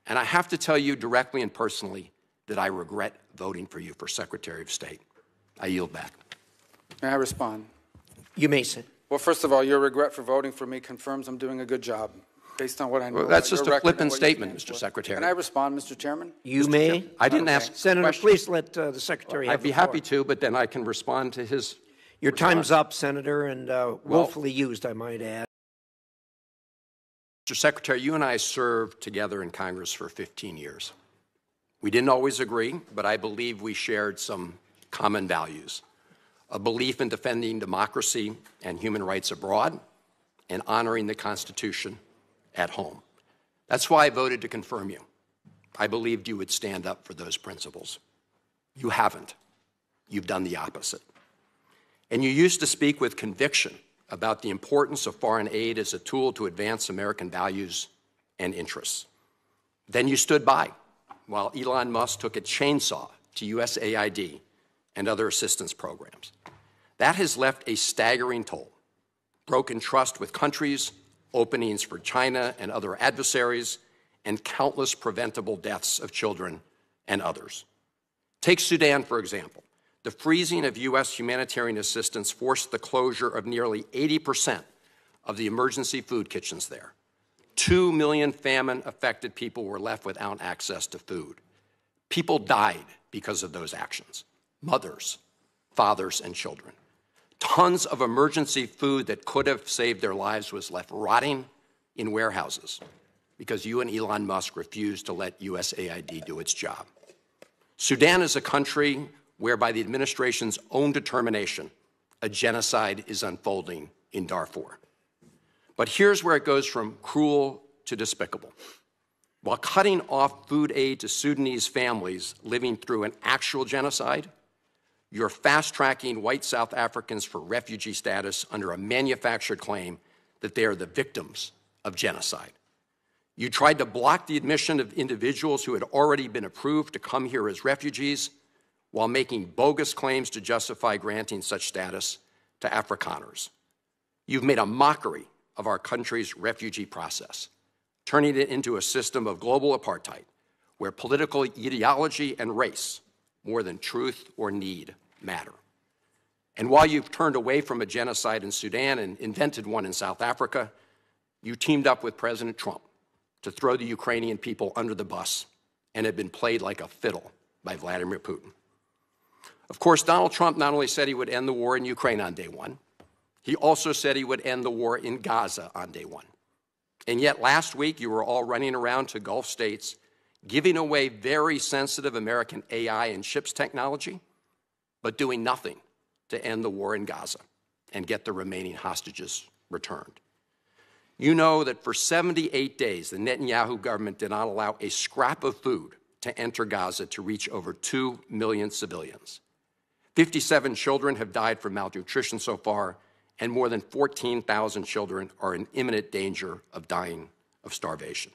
And I have to tell you directly and personally that I regret voting for you for Secretary of State. I yield back. May I respond? You may sit. Well, first of all, your regret for voting for me confirms I'm doing a good job, based on what I know. Well, that's about just your a flippant record and what you statement, stand Mr. for. Secretary. Can I respond, Mr. Chairman? You may. I didn't ask Senator, questions. please let the Secretary have I'd be the floor. happy to, but then I can respond to his Your response. time's up, Senator, and willfully used, I might add. Mr. Secretary, you and I served together in Congress for 15 years. We didn't always agree, but I believe we shared some common values: a belief in defending democracy and human rights abroad and honoring the Constitution at home. That's why I voted to confirm you. I believed you would stand up for those principles. You haven't. You've done the opposite. And you used to speak with conviction about the importance of foreign aid as a tool to advance American values and interests. Then you stood by while Elon Musk took a chainsaw to USAID and other assistance programs. That has left a staggering toll: broken trust with countries, openings for China and other adversaries, and countless preventable deaths of children and others. Take Sudan, for example. The freezing of U.S. humanitarian assistance forced the closure of nearly 80% of the emergency food kitchens there. 2 million famine-affected people were left without access to food. People died because of those actions: mothers, fathers, and children. Tons of emergency food that could have saved their lives was left rotting in warehouses because you and Elon Musk refused to let USAID do its job. Sudan is a country where, by the administration's own determination, a genocide is unfolding in Darfur. But here's where it goes from cruel to despicable. While cutting off food aid to Sudanese families living through an actual genocide, you're fast-tracking white South Africans for refugee status under a manufactured claim that they are the victims of genocide. You tried to block the admission of individuals who had already been approved to come here as refugees while making bogus claims to justify granting such status to Afrikaners. You've made a mockery of our country's refugee process, turning it into a system of global apartheid where political ideology and race, more than truth or need, matter. And while you've turned away from a genocide in Sudan and invented one in South Africa, you teamed up with President Trump to throw the Ukrainian people under the bus and have been played like a fiddle by Vladimir Putin. Of course, Donald Trump not only said he would end the war in Ukraine on day one, he also said he would end the war in Gaza on day one. And yet last week, you were all running around to Gulf states, giving away very sensitive American AI and chips technology, but doing nothing to end the war in Gaza and get the remaining hostages returned. You know that for 78 days, the Netanyahu government did not allow a scrap of food to enter Gaza to reach over 2 million civilians. 57 children have died from malnutrition so far, and more than 14,000 children are in imminent danger of dying of starvation.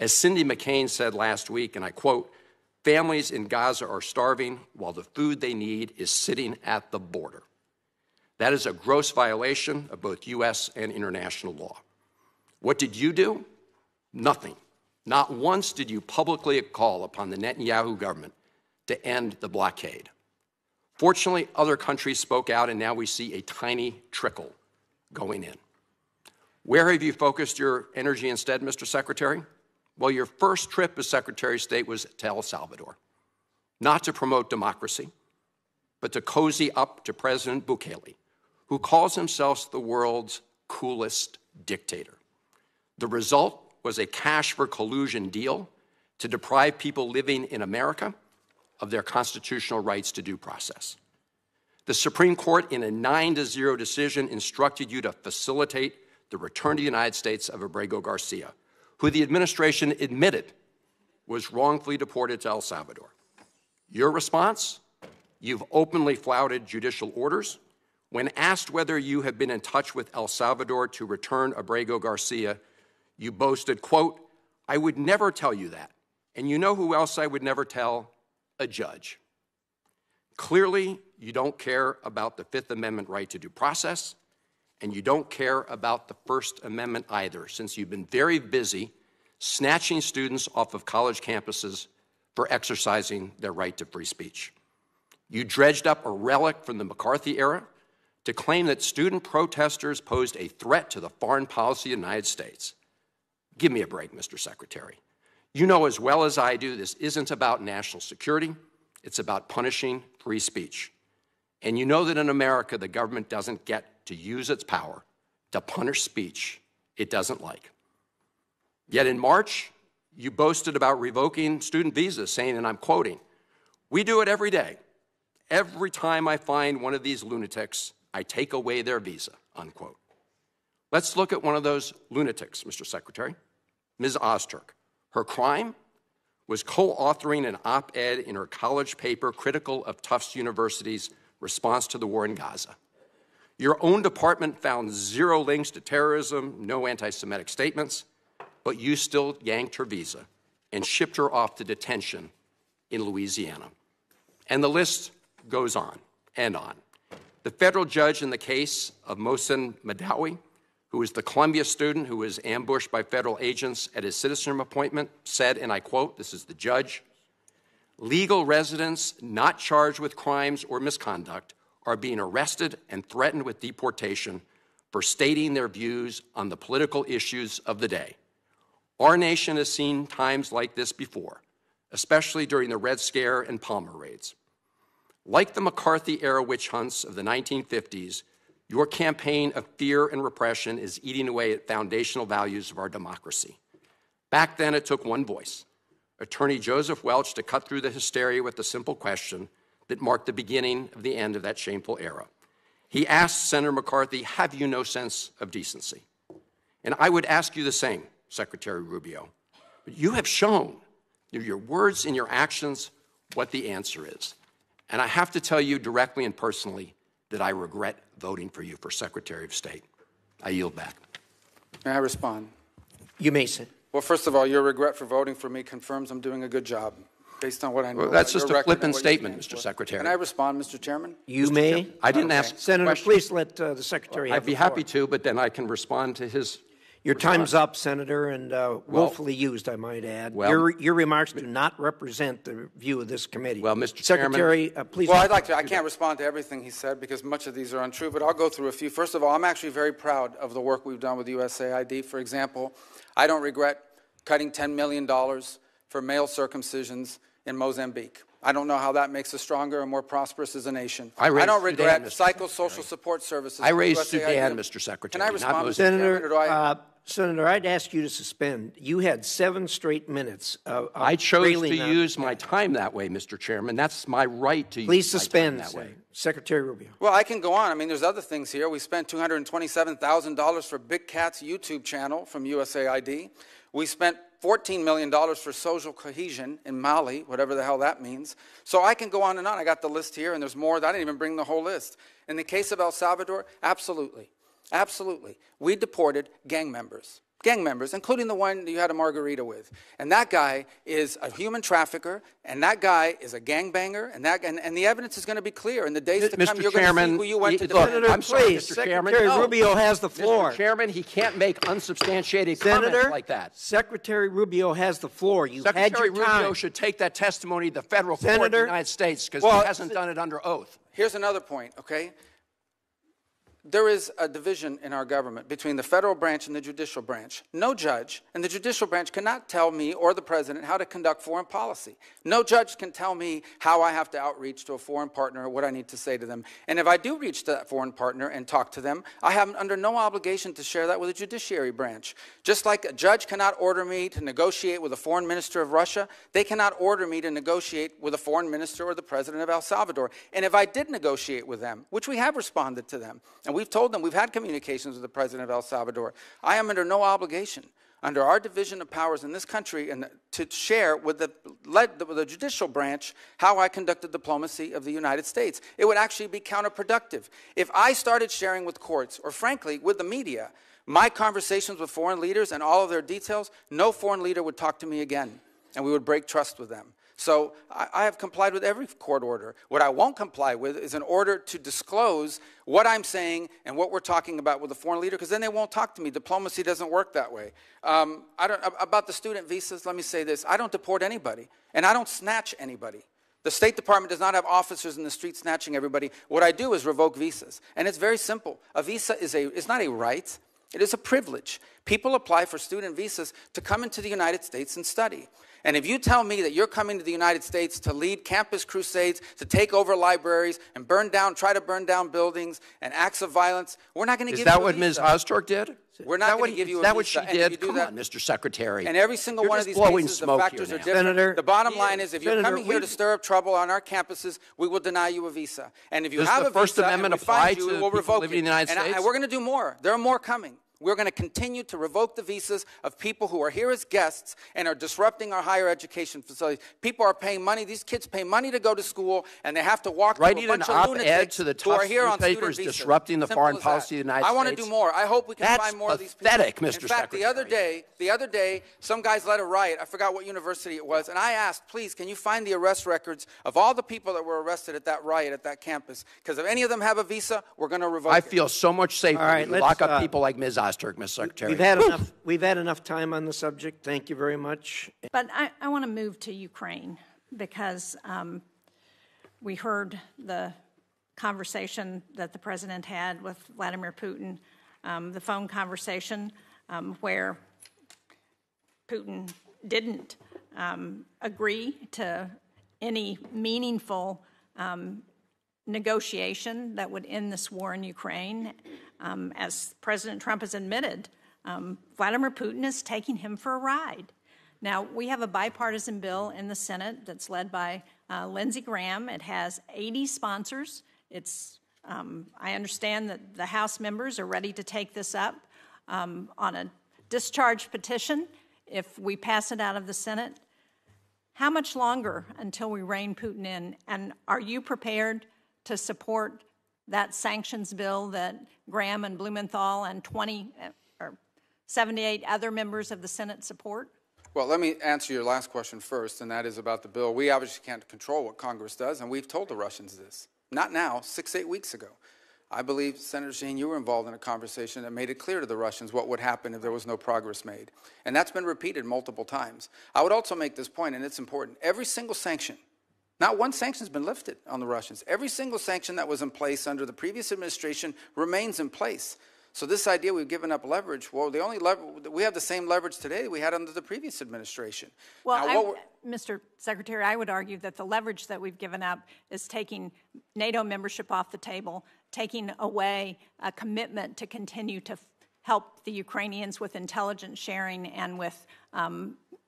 As Cindy McCain said last week, and I quote, "Families in Gaza are starving while the food they need is sitting at the border." That is a gross violation of both U.S. and international law. What did you do? Nothing. Not once did you publicly call upon the Netanyahu government to end the blockade. Fortunately, other countries spoke out, and now we see a tiny trickle going in. Where have you focused your energy instead, Mr. Secretary? Well, your first trip as Secretary of State was to El Salvador, not to promote democracy, but to cozy up to President Bukele, who calls himself the world's coolest dictator. The result was a cash for collusion deal to deprive people living in America of their constitutional rights to due process. The Supreme Court, in a 9-0 decision, instructed you to facilitate the return to the United States of Abrego Garcia, who the administration admitted was wrongfully deported to El Salvador. Your response? You've openly flouted judicial orders. When asked whether you have been in touch with El Salvador to return Abrego Garcia, you boasted, quote, "I would never tell you that. And you know who else I would never tell? A judge." Clearly, you don't care about the Fifth Amendment right to due process, and you don't care about the First Amendment either, since you've been very busy snatching students off of college campuses for exercising their right to free speech. You dredged up a relic from the McCarthy era to claim that student protesters posed a threat to the foreign policy of the United States. Give me a break, Mr. Secretary. You know as well as I do this isn't about national security. It's about punishing free speech. And you know that in America, the government doesn't get to use its power to punish speech it doesn't like. Yet in March, you boasted about revoking student visas, saying, and I'm quoting, "We do it every day. Every time I find one of these lunatics, I take away their visa," unquote. Let's look at one of those lunatics, Mr. Secretary, Ms. Ozturk. Her crime was co-authoring an op-ed in her college paper critical of Tufts University's response to the war in Gaza. Your own department found zero links to terrorism, no anti-Semitic statements, but you still yanked her visa and shipped her off to detention in Louisiana. And the list goes on and on. The federal judge in the case of Mohsen Madawi, who was the Columbia student who was ambushed by federal agents at his citizenship appointment, said, and I quote, this is the judge, "Legal residents not charged with crimes or misconduct are being arrested and threatened with deportation for stating their views on the political issues of the day. Our nation has seen times like this before, especially during the Red Scare and Palmer raids. Like the McCarthy-era witch hunts of the 1950s, your campaign of fear and repression is eating away at foundational values of our democracy. Back then, it took one voice, Attorney Joseph Welch, to cut through the hysteria with the simple question that marked the beginning of the end of that shameful era. He asked Senator McCarthy, have you no sense of decency? And I would ask you the same, Secretary Rubio. But you have shown through your words and your actions what the answer is. And I have to tell you directly and personally that I regret voting for you for Secretary of State. I yield back. May I respond? You may sit. Well, first of all, your regret for voting for me confirms I'm doing a good job, based on what I know. Well, that's about just your a record flippant and what you statement, stand Mr. for. Secretary. Can I respond, Mr. Chairman? You may. I didn't ask Senator, questions. please let the Secretary have I'd be the floor. happy to, but then I can respond to his Your response. time's up, Senator, and willfully used, I might add. Well- your remarks do not represent the view of this committee. Well, Mr. Secretary, please. Well, I'd like to. I can't respond to everything he said because much of these are untrue, but I'll go through a few. First of all, I'm actually very proud of the work we've done with USAID. For example, I don't regret cutting $10 million for male circumcisions in Mozambique. I don't know how that makes us stronger and more prosperous as a nation. I don't regret Sudan, Mr. psychosocial support services. I for raised USAID. Sudan, Mr. Secretary. Can I not respond, Mozambique. Mr. Chairman, or do I? Senator, I'd ask you to suspend. You had 7 straight minutes of I chose to railing on- use my time that way, Mr. Chairman. That's my right to Please use suspend, my time that way. Secretary Rubio. Well, I can go on. I mean, there's other things here. We spent $227,000 for Big Cat's YouTube channel from USAID. We spent $14 million for social cohesion in Mali, whatever the hell that means. So I can go on and on. I got the list here, and there's more. I didn't even bring the whole list. In the case of El Salvador, absolutely. Absolutely. We deported gang members, including the one you had a margarita with. And that guy is a human trafficker, and that guy is a gangbanger, and the evidence is going to be clear. In the days to come, Mr. you're going to Chairman, see who you went to look, defend. I'm sorry, Please, Mr. Chairman. Secretary No. Rubio has the floor. Mr. Chairman, he can't make unsubstantiated Senator, comments like that. Secretary Rubio has the floor. You've had Secretary your time. Rubio should take that testimony to the federal court in the Senator, United States because well, he hasn't done it under oath. Here's another point, okay? There is a division in our government between the federal branch and the judicial branch. No judge in the judicial branch cannot tell me or the president how to conduct foreign policy. No judge can tell me how I have to outreach to a foreign partner or what I need to say to them. And if I do reach to that foreign partner and talk to them, I am under no obligation to share that with the judiciary branch. Just like a judge cannot order me to negotiate with a foreign minister of Russia, they cannot order me to negotiate with a foreign minister or the president of El Salvador. And if I did negotiate with them, which we have responded to them, and we've told them, we've had communications with the president of El Salvador. I am under no obligation, under our division of powers in this country, and to share with the judicial branch how I conducted diplomacy of the United States. It would actually be counterproductive. If I started sharing with courts, or frankly, with the media, my conversations with foreign leaders and all of their details, no foreign leader would talk to me again, and we would break trust with them. So I have complied with every court order. What I won't comply with is an order to disclose what I'm saying and what we're talking about with a foreign leader, because then they won't talk to me. Diplomacy doesn't work that way. About the student visas, let me say this. I don't deport anybody, and I don't snatch anybody. The State Department does not have officers in the street snatching everybody. What I do is revoke visas, and it's very simple. A visa is not a right. It is a privilege. People apply for student visas to come into the United States and study. And if you tell me that you're coming to the United States to lead campus crusades, to take over libraries and try to burn down buildings and acts of violence, we're not going to give you a visa. Is that what Ms. Ozturk did? We're not going to give you a visa. Is that what she did? Come on, Mr. Secretary. And every single one of these cases, the factors are different. Senator, the bottom line is, if you're coming here to stir up trouble on our campuses, we will deny you a visa. And if you have a visa, First Amendment apply to we'll people revoke living in the it. United States? And we're going to do more. There are more coming. We're going to continue to revoke the visas of people who are here as guests and are disrupting our higher education facilities. People are paying money. These kids pay money to go to school, and they have to walk through a bunch of lunatics who are here on student visas. Disrupting the foreign policy of the United States. I want to do more. I hope we can find more of these people. That's pathetic, Mr. In fact, Secretary. the other day, some guys led a riot. I forgot what university it was, and I asked, please, can you find the arrest records of all the people that were arrested at that riot at that campus? Because if any of them have a visa, we're going to revoke it. I feel so much safer right, when you lock up people like Ms. Ozturk, Mr. Secretary. We've had enough time on the subject. Thank you very much. But I want to move to Ukraine because we heard the conversation that the president had with Vladimir Putin, the phone conversation where Putin didn't agree to any meaningful negotiation that would end this war in Ukraine. As President Trump has admitted, Vladimir Putin is taking him for a ride. Now, we have a bipartisan bill in the Senate that's led by Lindsey Graham. It has 80 sponsors. I understand that the House members are ready to take this up on a discharge petition if we pass it out of the Senate. How much longer until we rein Putin in? And are you prepared to support that sanctions bill that Graham and Blumenthal and 78 other members of the Senate support? Well, let me answer your last question first, and that is about the bill. We obviously can't control what Congress does, and we've told the Russians this. Not now, 6-8 weeks ago. I believe, Senator Shaheen, you were involved in a conversation that made it clear to the Russians what would happen if there was no progress made. And that's been repeated multiple times. I would also make this point, and it's important. Every single sanction, not one sanction has been lifted on the Russians. Every single sanction that was in place under the previous administration remains in place. So this idea we've given up leverage, well, we have the same leverage today we had under the previous administration. Well, Mr. Secretary, I would argue that the leverage that we've given up is taking NATO membership off the table, taking away a commitment to continue to help the Ukrainians with intelligence sharing and with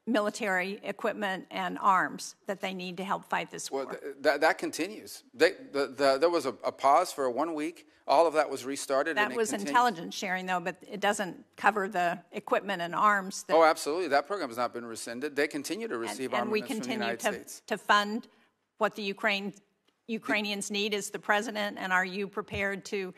military equipment and arms that they need to help fight this war. Well, that continues. There was a pause for 1 week. All of that was restarted. That was intelligence sharing, though, but it doesn't cover the equipment and arms. Oh, absolutely. That program has not been rescinded. They continue to receive armaments from the United States. And we continue to fund what the Ukrainians need as the president, and are you prepared to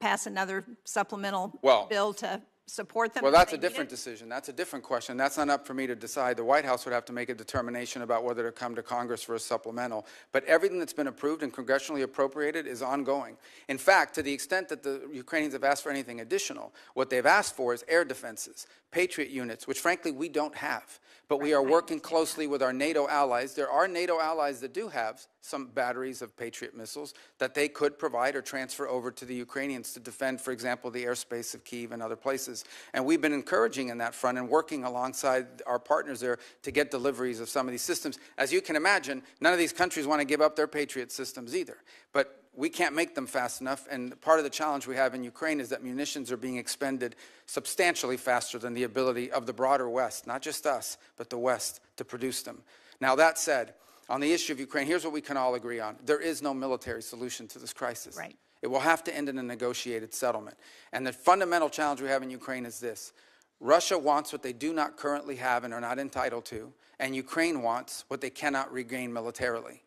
pass another supplemental bill to support them? Well, that's a different decision. That's a different question. That's not up for me to decide. The White House would have to make a determination about whether to come to Congress for a supplemental. But everything that's been approved and congressionally appropriated is ongoing. In fact, to the extent that the Ukrainians have asked for anything additional, what they've asked for is air defenses, Patriot units, which frankly we don't have. But we are working closely with our NATO allies. There are NATO allies that do have some batteries of Patriot missiles that they could provide or transfer over to the Ukrainians to defend, for example, the airspace of Kyiv and other places. And we've been encouraging in that front and working alongside our partners there to get deliveries of some of these systems. As you can imagine, none of these countries want to give up their Patriot systems either. But we can't make them fast enough, and part of the challenge we have in Ukraine is that munitions are being expended substantially faster than the ability of the broader West, not just us, but the West, to produce them. Now, that said, on the issue of Ukraine, here's what we can all agree on. There is no military solution to this crisis. Right. It will have to end in a negotiated settlement. And the fundamental challenge we have in Ukraine is this. Russia wants what they do not currently have and are not entitled to, and Ukraine wants what they cannot regain militarily.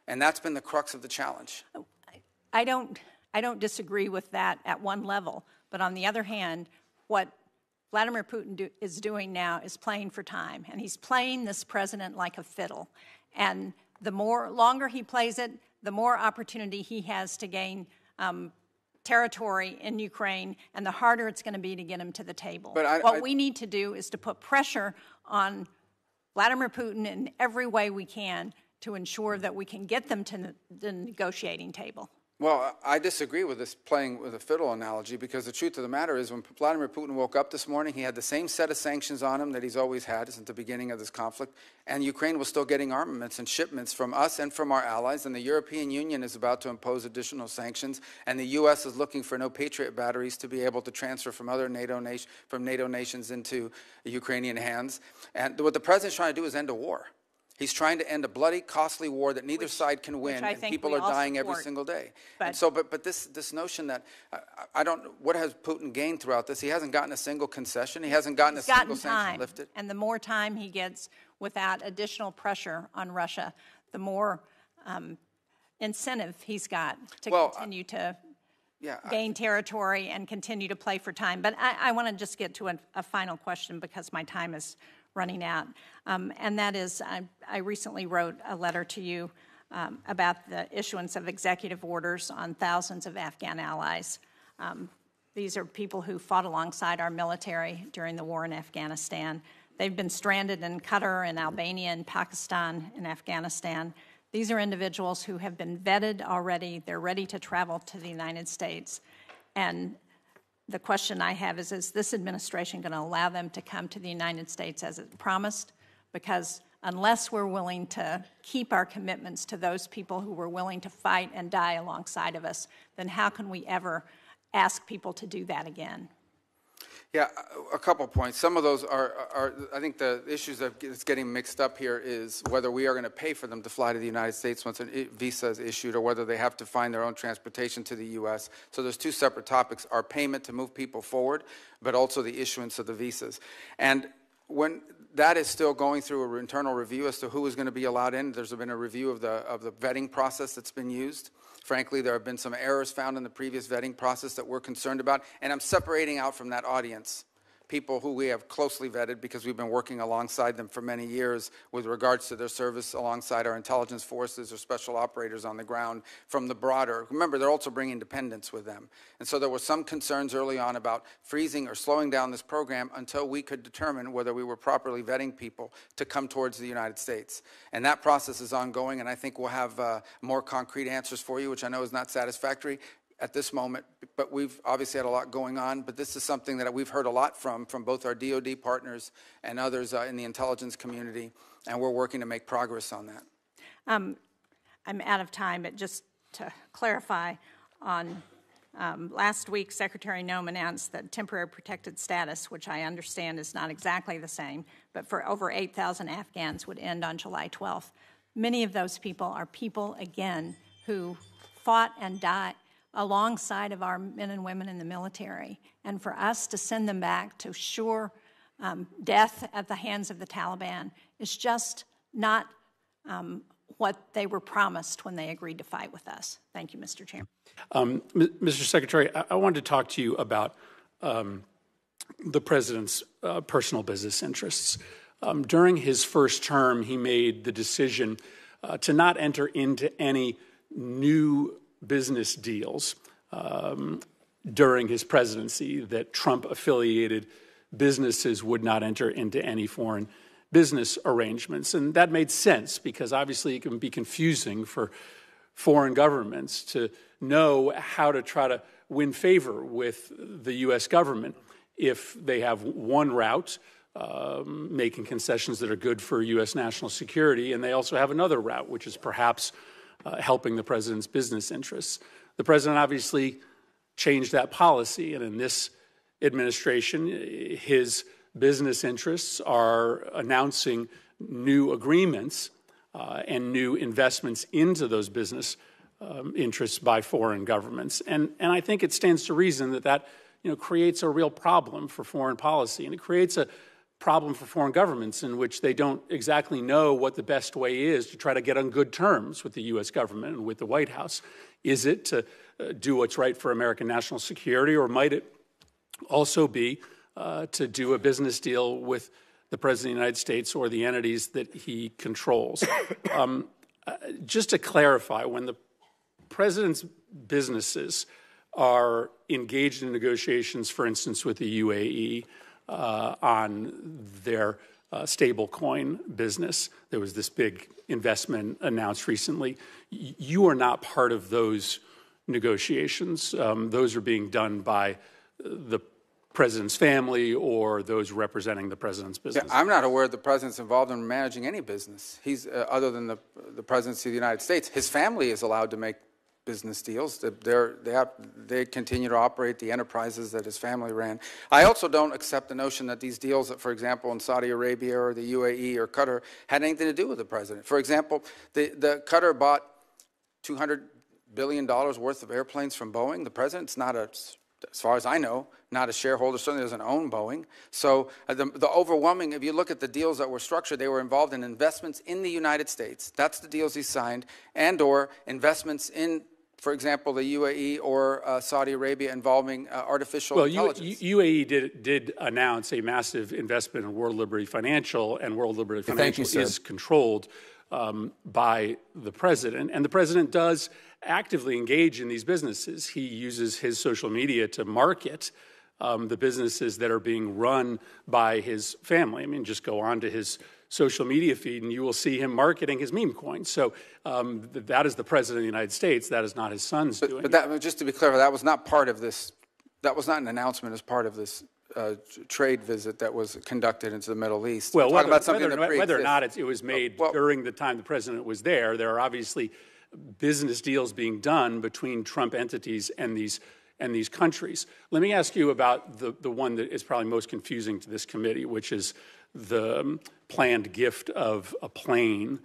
And that's been the crux of the challenge. I don't disagree with that at one level, but on the other hand, what Vladimir Putin is doing now is playing for time, and he's playing this president like a fiddle. And the longer he plays it, the more opportunity he has to gain territory in Ukraine, and the harder it's going to be to get him to the table. What we need to do is to put pressure on Vladimir Putin in every way we can to ensure that we can get them to the negotiating table. Well, I disagree with this playing with a fiddle analogy, because the truth of the matter is when Vladimir Putin woke up this morning, he had the same set of sanctions on him that he's always had since the beginning of this conflict, and Ukraine was still getting armaments and shipments from us and from our allies, and the European Union is about to impose additional sanctions, and the U.S. is looking for no Patriot batteries to be able to transfer from other NATO nations into Ukrainian hands. And what the president's trying to do is end a war. He's trying to end a bloody, costly war that neither side can win, and people are dying every single day. But this notion that what has Putin gained throughout this? He hasn't gotten a single concession. He hasn't gotten a single sanction lifted. And the more time he gets without additional pressure on Russia, the more incentive he's got to continue to gain territory and continue to play for time. But I want to just get to a final question because my time is running out, and that is, I recently wrote a letter to you about the issuance of executive orders on thousands of Afghan allies. These are people who fought alongside our military during the war in Afghanistan. They've been stranded in Qatar and Albania and Pakistan and Afghanistan. These are individuals who have been vetted already. They're ready to travel to the United States. And the question I have is this administration going to allow them to come to the United States as it promised? Because unless we're willing to keep our commitments to those people who were willing to fight and die alongside of us, then how can we ever ask people to do that again? Yeah, a couple points. Some of those are I think the issues that's getting mixed up here is whether we are going to pay for them to fly to the United States once a visa is issued, or whether they have to find their own transportation to the U.S. So there's two separate topics: our payment to move people forward, but also the issuance of the visas. And when that is still going through an internal review as to who is going to be allowed in, there's been a review of the vetting process that's been used. Frankly, there have been some errors found in the previous vetting process that we're concerned about, and I'm separating out from that audience people who we have closely vetted because we've been working alongside them for many years with regards to their service alongside our intelligence forces or special operators on the ground from the broader. Remember, they're also bringing dependents with them. And so there were some concerns early on about freezing or slowing down this program until we could determine whether we were properly vetting people to come towards the United States. And that process is ongoing, and I think we'll have more concrete answers for you, which I know is not satisfactory at this moment, but we've obviously had a lot going on. But this is something that we've heard a lot from both our DoD partners and others in the intelligence community, and we're working to make progress on that. I'm out of time, but just to clarify, on last week, Secretary Noem announced that temporary protected status, which I understand is not exactly the same, but for over 8,000 Afghans would end on July 12th. Many of those people are people, again, who fought and died alongside of our men and women in the military. And for us to send them back to sure death at the hands of the Taliban is just not what they were promised when they agreed to fight with us. Thank you, Mr. Chairman. Mr. Secretary, I wanted to talk to you about the president's personal business interests. During his first term, he made the decision to not enter into any new business deals during his presidency, that Trump-affiliated businesses would not enter into any foreign business arrangements. And that made sense because obviously it can be confusing for foreign governments to know how to try to win favor with the U.S. government if they have one route, making concessions that are good for U.S. national security, and they also have another route, which is perhaps helping the president's business interests. The president obviously changed that policy, and in this administration, his business interests are announcing new agreements and new investments into those business interests by foreign governments. And I think it stands to reason that creates a real problem for foreign policy, and it creates a problem for foreign governments in which they don't exactly know what the best way is to try to get on good terms with the U.S. government and with the White House. Is it to do what's right for American national security, or might it also be to do a business deal with the President of the United States or the entities that he controls. Just to clarify, when the President's businesses are engaged in negotiations, for instance, with the UAE on their stablecoin business, there was this big investment announced recently. You are not part of those negotiations. Those are being done by the President's family or those representing the President's business. Yeah, I'm not aware the President's involved in managing any business. He's, other than the Presidency of the United States, his family is allowed to make business deals. They continue to operate the enterprises that his family ran. I also don't accept the notion that these deals, that, for example, in Saudi Arabia or the UAE or Qatar, had anything to do with the President. For example, the Qatar bought $200 billion worth of airplanes from Boeing. The President's not as far as I know, not a shareholder, certainly doesn't own Boeing. So the overwhelming, if you look at the deals that were structured, they were involved in investments in the United States. That's the deals he signed, and or investments in, for example, the UAE or Saudi Arabia involving artificial intelligence. UAE did announce a massive investment in World Liberty Financial, and World Liberty Financial is controlled by the President. And the President does actively engage in these businesses. He uses his social media to market the businesses that are being run by his family. I mean, just go on to his social media feed and you will see him marketing his meme coin. So that is the President of the United States. That is not his son's doing. But that, just to be clear, that was not part of this. That was not an announcement as part of this trade visit that was conducted into the Middle East. Well, whether or not it was made during the time the President was there are obviously business deals being done between Trump entities and these countries. Let me ask you about the one that is probably most confusing to this committee, which is the planned gift of a plane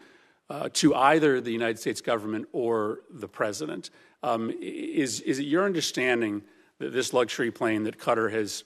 to either the United States government or the President. Is it your understanding that this luxury plane that Qatar has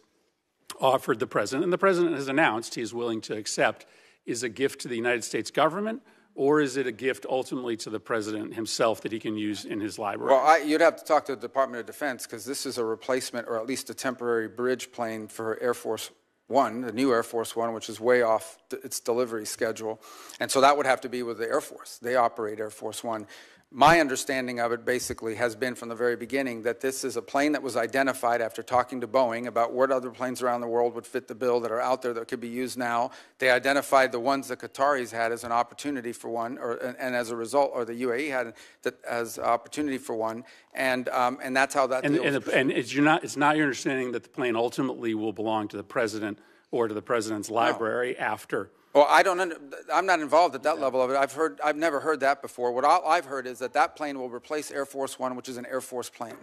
offered the President, and the President has announced he is willing to accept, is a gift to the United States government, or is it a gift ultimately to the President himself that he can use in his library? Well, you'd have to talk to the Department of Defense, because this is a replacement or at least a temporary bridge plane for Air Force One, the new Air Force One, which is way off its delivery schedule. And so that would have to be with the Air Force. They operate Air Force One. My understanding of it basically has been from the very beginning that this is a plane that was identified after talking to Boeing about what other planes around the world would fit the bill that are out there that could be used now. They identified the ones the Qataris had as an opportunity for one, and as a result, or the UAE had that as opportunity for one, and that's how that deal was. And it's not your understanding that the plane ultimately will belong to the President or to the President's library after? Well, I'm not involved at that level of it. I've never heard that before. What I've heard is that plane will replace Air Force One, which is an Air Force plane.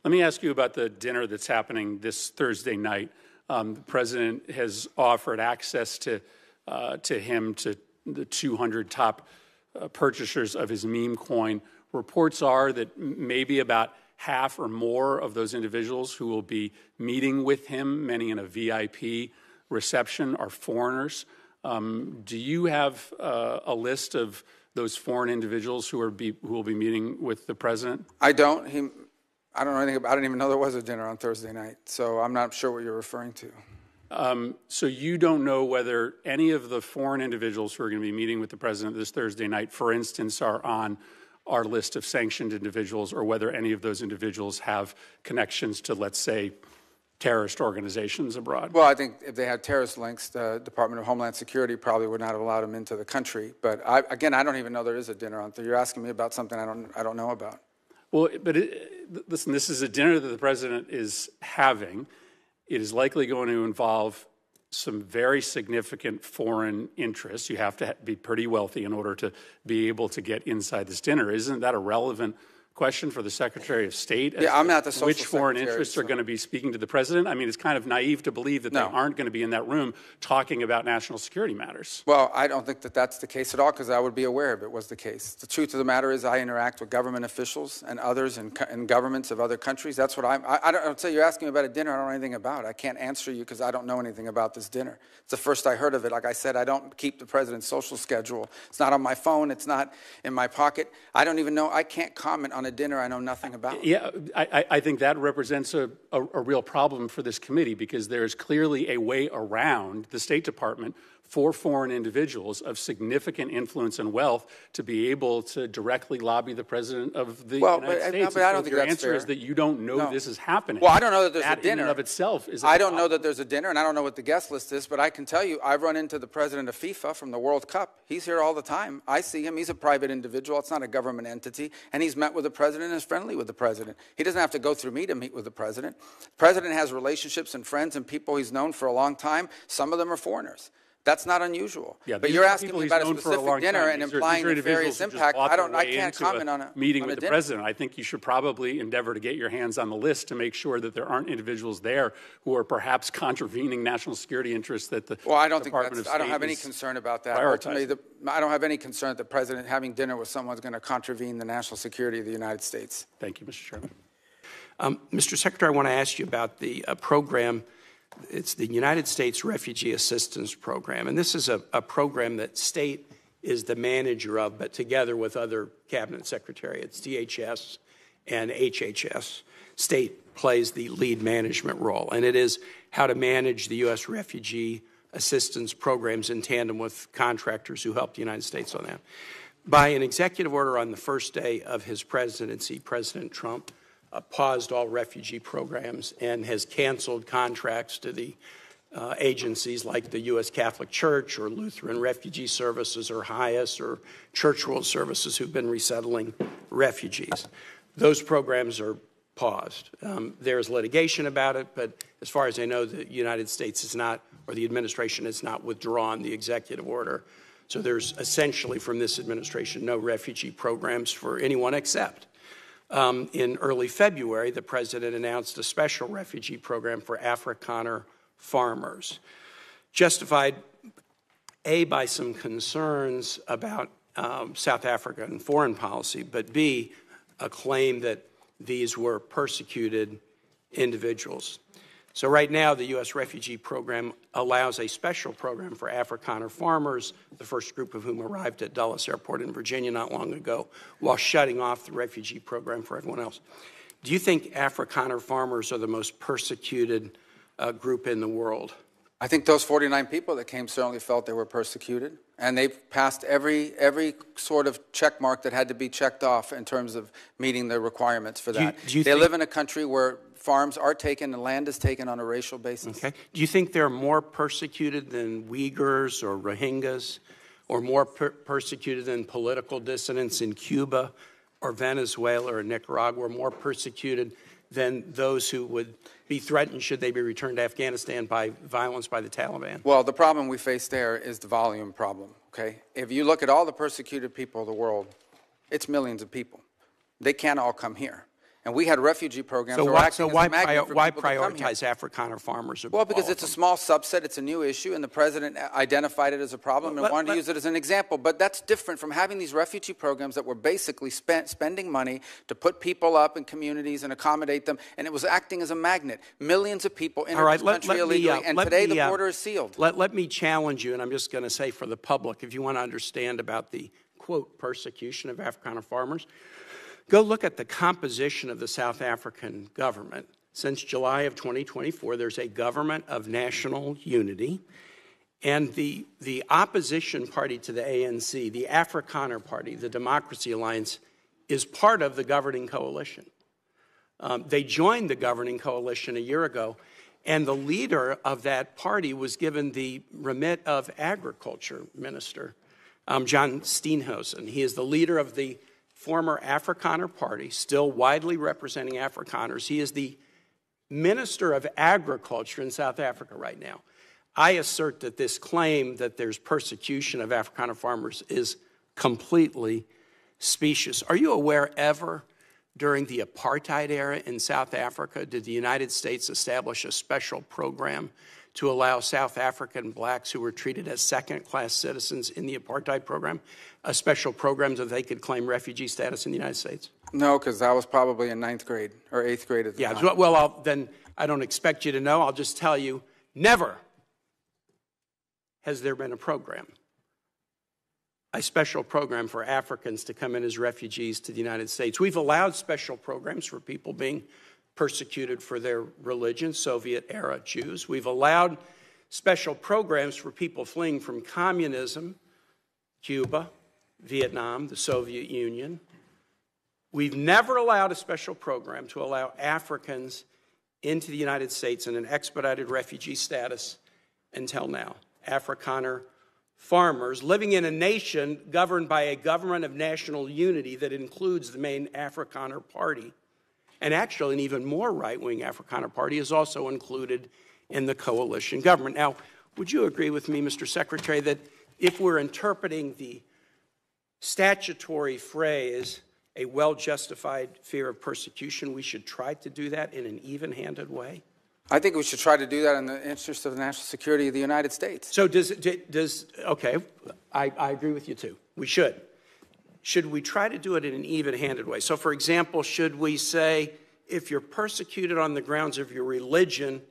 Let me ask you about the dinner that's happening this Thursday night. The President has offered access to him to the 200 top purchasers of his meme coin. Reports are that maybe about half or more of those individuals who will be meeting with him, many in a VIP reception, are foreigners. Do you have a list of those foreign individuals who will be meeting with the President? I don't. I don't know anything about. I didn't even know there was a dinner on Thursday night, so I'm not sure what you're referring to. So you don't know whether any of the foreign individuals who are going to be meeting with the President this Thursday night, for instance, are on our list of sanctioned individuals, or whether any of those individuals have connections to, let's say, terrorist organizations abroad? Well, I think if they had terrorist links, the Department of Homeland Security probably would not have allowed them into the country. But again, I don't even know there is a dinner on Thursday. You're asking me about something I don't know about. Well, but listen, this is a dinner that the President is having. It is likely going to involve some very significant foreign interests. You have to be pretty wealthy in order to be able to get inside this dinner. Isn't that a relevant question for the Secretary of State? Yeah, I'm not the social which foreign secretary, interests are going to be speaking to the President? I mean, it's kind of naive to believe that they aren't going to be in that room talking about national security matters. Well, I don't think that that's the case at all, because I would be aware if it was the case. The truth of the matter is I interact with government officials and others in governments of other countries. That's what I'll tell you, you're asking me about a dinner I don't know anything about. I can't answer you because I don't know anything about this dinner. It's the first I heard of it. Like I said, I don't keep the President's social schedule. It's not on my phone. It's not in my pocket. I don't even know. I can't comment on a dinner I know nothing about. Yeah, I think that represents a real problem for this committee, because there is clearly a way around the State Department for foreign individuals of significant influence and wealth to be able to directly lobby the president of the United States. But I don't think your that's answer fair. is that you don't know this is happening. Well, I don't know that there's that a dinner. in and of itself is I don't know that there's a dinner, and I don't know what the guest list is, but I can tell you I've run into the president of FIFA from the World Cup. He's here all the time. I see him. He's a private individual. It's not a government entity. And he's met with the president and is friendly with the president. He doesn't have to go through me to meet with the president. The president has relationships and friends and people he's known for a long time. Some of them are foreigners. That's not unusual. Yeah, but you're asking me about a specific dinner and implying nefarious impact. I can't comment on a meeting with the president. I think you should probably endeavor to get your hands on the list to make sure that there aren't individuals there who are perhaps contravening national security interests that the Well, I don't think Department of that's, I don't State have any is concern about that. prioritizing. Ultimately, I don't have any concern that the president having dinner with someone is going to contravene the national security of the United States. Thank you, Mr. Chairman. Mr. Secretary, I want to ask you about the program. It's the United States Refugee Assistance Program, and this is a program that state is the manager of, but together with other cabinet secretariats, DHS and HHS, state plays the lead management role, and it is how to manage the U.S. refugee assistance programs in tandem with contractors who help the United States on that. By an executive order on the first day of his presidency, President Trump paused all refugee programs and has canceled contracts to the agencies like the U.S. Catholic Church or Lutheran Refugee Services or HIAS or Church World Services who've been resettling refugees. Those programs are paused. There's litigation about it, but as far as I know, the United States is not, or the administration has not withdrawn the executive order. So there's essentially from this administration no refugee programs for anyone except. In early February, the president announced a special refugee program for Afrikaner farmers, justified, A, by some concerns about South African foreign policy, but B, a claim that these were persecuted individuals. So right now, the U.S. refugee program allows a special program for Afrikaner farmers, the first group of whom arrived at Dulles Airport in Virginia not long ago, while shutting off the refugee program for everyone else. Do you think Afrikaner farmers are the most persecuted group in the world? I think those 49 people that came certainly felt they were persecuted, and they've passed every sort of check mark that had to be checked off in terms of meeting the requirements for that. They live in a country where farms are taken and land is taken on a racial basis. Okay. Do you think they're more persecuted than Uyghurs or Rohingyas, or more persecuted than political dissidents in Cuba or Venezuela or Nicaragua, or more persecuted than those who would be threatened should they be returned to Afghanistan by violence by the Taliban? Well, the problem we face there is the volume problem, okay? If you look at all the persecuted people of the world, it's millions of people. They can't all come here. And we had refugee programs. So why prioritize Afrikaner farmers? Well, because it's a small subset, it's a new issue, and the president identified it as a problem and wanted to use it as an example. But that's different from having these refugee programs that were basically spending money to put people up in communities and accommodate them, and it was acting as a magnet. Millions of people in this country illegally, and today the border is sealed. Let me challenge you, and I'm just going to say for the public, if you want to understand about the, quote, persecution of Afrikaner farmers, go look at the composition of the South African government. Since July of 2024, there's a government of national unity, and the opposition party to the ANC, the Afrikaner Party, the Democracy Alliance, is part of the governing coalition. They joined the governing coalition a year ago, and the leader of that party was given the remit of Agriculture Minister, John Steenhuisen. He is the leader of the former Afrikaner Party, still widely representing Afrikaners. He is the Minister of Agriculture in South Africa right now. I assert that this claim that there's persecution of Afrikaner farmers is completely specious. Are you aware ever during the apartheid era in South Africa did the United States establish a special program to allow South African blacks who were treated as second-class citizens in the apartheid program, a special program so they could claim refugee status in the United States? No, because I was probably in 9th grade or 8th grade at the time. Yeah, well, then I don't expect you to know. I'll just tell you, never has there been a program, a special program for Africans to come in as refugees to the United States. We've allowed special programs for people being persecuted for their religion, Soviet-era Jews. We've allowed special programs for people fleeing from communism, Cuba, Vietnam, the Soviet Union. We've never allowed a special program to allow Africans into the United States in an expedited refugee status until now. Afrikaner farmers living in a nation governed by a government of national unity that includes the main Afrikaner Party. And actually, an even more right-wing Afrikaner Party is also included in the coalition government. Now, would you agree with me, Mr. Secretary, that if we're interpreting the statutory phrase, a well-justified fear of persecution, we should try to do that in an even-handed way? I think we should try to do that in the interest of the national security of the United States. So okay, I agree with you too. We should. Should we try to do it in an even-handed way? So, for example, should we say, if you're persecuted on the grounds of your religion,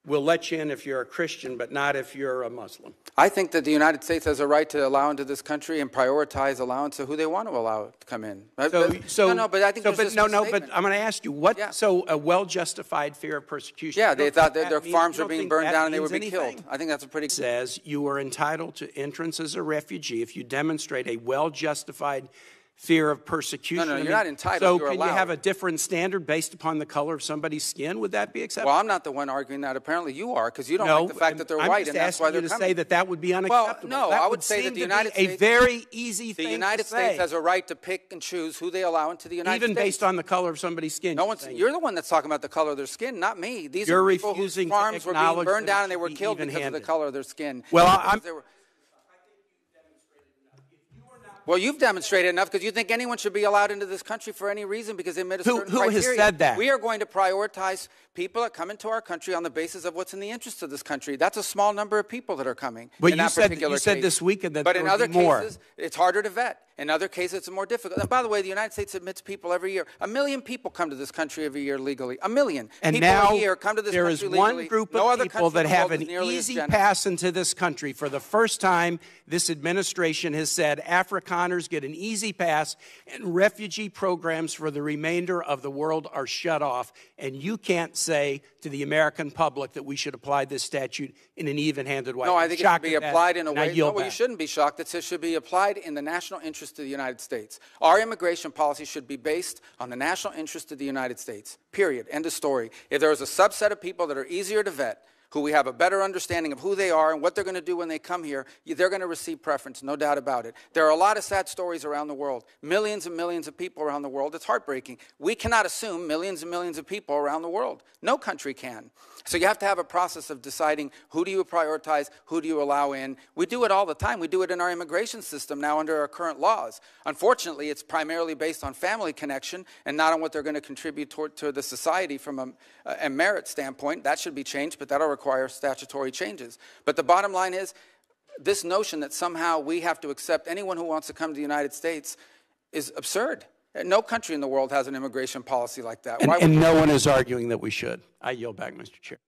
we'll let you in if you're a Christian, but not if you're a Muslim? I think that the United States has a right to allow into this country and prioritize allowance of who they want to allow to come in. But I'm going to ask you, so a well-justified fear of persecution? Yeah, they thought that their farms were being burned down and they would be killed. I think that's a pretty... It says you are entitled to entrance as a refugee if you demonstrate a well-justified fear of persecution. No, you're not entitled. So can you have a different standard based upon the color of somebody's skin? Would that be acceptable? Well, I'm not the one arguing that. Apparently you are, because you don't like the fact that they're white, and that's why they're coming. I'm just asking you to say that that would be unacceptable. Well, no, I would say that the United States... a very easy thing to say. The United States has a right to pick and choose who they allow into the United States. Even based on the color of somebody's skin. You're the one that's talking about the color of their skin, not me. These are people whose farms were being burned down and they were killed because of the color of their skin. Well, Well, you've demonstrated enough because you think anyone should be allowed into this country for any reason because they met a certain criteria. Who has said that? We are going to prioritize people that come into our country on the basis of what's in the interest of this country. That's a small number of people that are coming. But you said this weekend that there would be more. But in other cases, it's harder to vet. In other cases, it's more difficult. And by the way, the United States admits people every year. 1 million people come to this country every year legally. 1 million. And people now a year come to this there is country one legally. group of people that have an easy pass into this country. For the first time, this administration has said Afrikaners get an easy pass and refugee programs for the remainder of the world are shut off. And you can't say to the American public that we should apply this statute in an even-handed way. No, I think it should be applied in a way. No, well, you shouldn't be shocked. It should be applied in the national interest of the United States. Our immigration policy should be based on the national interest of the United States, period. End of story. If there is a subset of people that are easier to vet, who we have a better understanding of who they are and what they're going to do when they come here, they're going to receive preference, no doubt about it. There are a lot of sad stories around the world, millions and millions of people around the world. It's heartbreaking. We cannot assume millions and millions of people around the world. No country can. So you have to have a process of deciding who do you prioritize, who do you allow in. We do it all the time. We do it in our immigration system now under our current laws. Unfortunately, it's primarily based on family connection and not on what they're going to contribute to the society from a merit standpoint. That should be changed, but that'll require statutory changes. But the bottom line is, this notion that somehow we have to accept anyone who wants to come to the United States is absurd. No country in the world has an immigration policy like that. And no one is arguing that we should. I yield back, Mr. Chair.